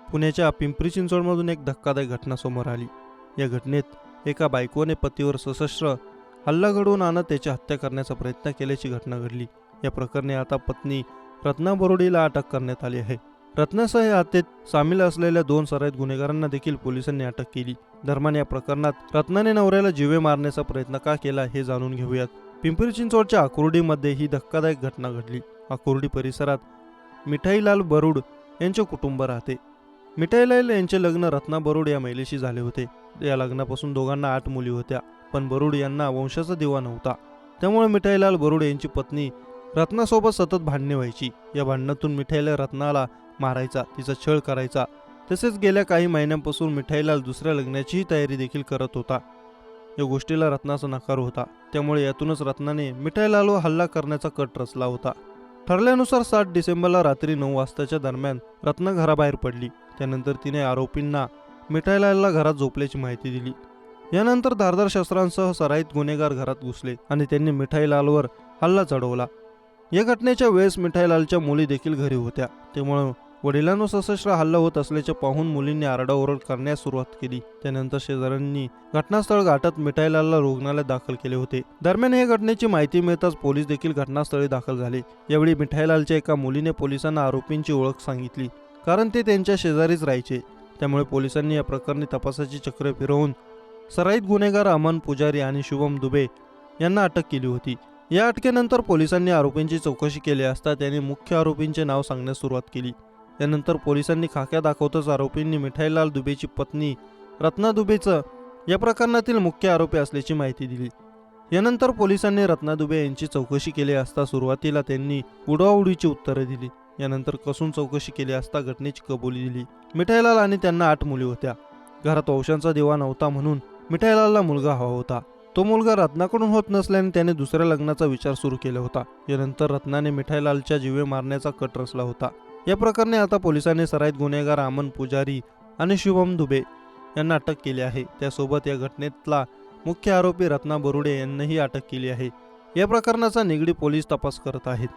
पुण्याच्या पिंपरी चिंचवडमधून एक धक्कादायक घटना समोर आली। या घटनेत एका बायकोने पतीवर सशस्त्र हल्ला घडवून आणत त्याची हत्या करण्याचा प्रयत्न केल्याची घटना घडली। या प्रकरणी आता पत्नी रत्ना बरोडेला अटक करण्यात आली आहे। रत्नासह या हत्येत सामील असलेल्या 2 सराईत गुन्हेगारांना देखील पोलिसांनी अटक केली। दरम्यान या प्रकरणात रत्नाने नवऱ्याला जीवे मारण्याचा प्रयत्न का केला हे जाणून घेऊयात। पिंपरी चिंचवडच्या आकुर्डीमध्ये ही धक्कादायक घटना घडली। आकुर्डी परिसरात मिठाईलाल बरुड यांचे कुटुंब राहते। मिठाईलाल यांचे लग्न रत्ना बरुड या महिलेशी झाले होते। या लग्नापासून दोघांना 8 मुली होत्या, पण बरुड यांना वंशाचा दिवा नव्हता। त्यामुळे मिठाईलाल बरुड यांची पत्नी रत्नासोबत सतत भांडणे व्हायची। या भांडणातून मिठाईलाल रत्नाला मारायचा, तिचा छळ करायचा। तसेच गेल्या काही महिन्यांपासून मिठाईलाल दुसऱ्या लग्नाचीही तयारी देखील करत होता। या गोष्टीला रत्नाचा नकार होता, त्यामुळे यातूनच रत्नाने मिठाईलालवर हल्ला करण्याचा कट रचला होता। ठरल्यानुसार 7 डिसेंबरला रात्री 9 वाजताच्या दरम्यान रत्ना घराबाहेर पडली। त्यानंतर तिने आरोपींना मिठाईलालला घरात झोपल्याची माहिती दिली। यानंतर धारदार शस्त्रांसह सराईत गुन्हेगार घरात घुसले आणि त्यांनी मिठाईलालवर हल्ला चढवला। या घटनेच्या वेळेस मिठाईलालच्या मुली देखील घरी होत्या, त्यामुळे वडिलांवर सशस्त्र हल्ला होत असल्याचे पाहून मुलींनी आरडाओरड करण्यास सुरुवात केली। त्यानंतर शेजाऱ्यांनी घटनास्थळ गाठत मिठाईलालला रुग्णालयात दाखल केले होते। दरम्यान या घटनेची माहिती मिळताच पोलीस देखील घटनास्थळी दाखल झाले। यावेळी मिठाईलालच्या एका मुलीने पोलिसांना आरोपींची ओळख सांगितली, कारण ते त्यांच्या शेजारीच राहायचे। त्यामुळे पोलिसांनी या प्रकरणी तपासाची चक्र फिरवून सराईत गुन्हेगार अमन पुजारी आणि शुभम दुबे यांना अटक केली होती। या अटकेनंतर पोलिसांनी आरोपींची चौकशी केली असता त्यांनी मुख्य आरोपींचे नाव सांगण्यास सुरुवात केली। त्यानंतर पोलिसांनी खाक्या दाखवतच आरोपींनी मिठाईलाल दुबेची पत्नी रत्ना दुबेचं या प्रकरणातील मुख्य आरोपी असल्याची माहिती दिली। यानंतर पोलिसांनी रत्ना दुबे यांची चौकशी केली असता सुरुवातीला त्यांनी उडवाउडवीची उत्तरे दिली। यानंतर कसून चौकशी केली असता घटनेची कबुली दिली। मिठाईलाल आणि त्यांना 8 मुली होत्या। घरात वंशाचा दिवा नव्हता म्हणून मिठाईलालला मुलगा हवा होता। तो मुलगा रत्नाकडून होत नसल्याने त्याने दुसऱ्या लग्नाचा विचार सुरू केला होता। यानंतर रत्नाने मिठाईलालच्या जीवे मारण्याचा कट रचला होता। या प्रकरणी आता पोलिसांनी सराईत गुन्हेगार अमन पुजारी आणि शुभम दुबे यांना अटक केली आहे। त्यासोबत या घटनेतला मुख्य आरोपी रत्ना बरुडे यांनाही अटक केली आहे। या प्रकरणाचा निगडी पोलीस तपास करत आहेत।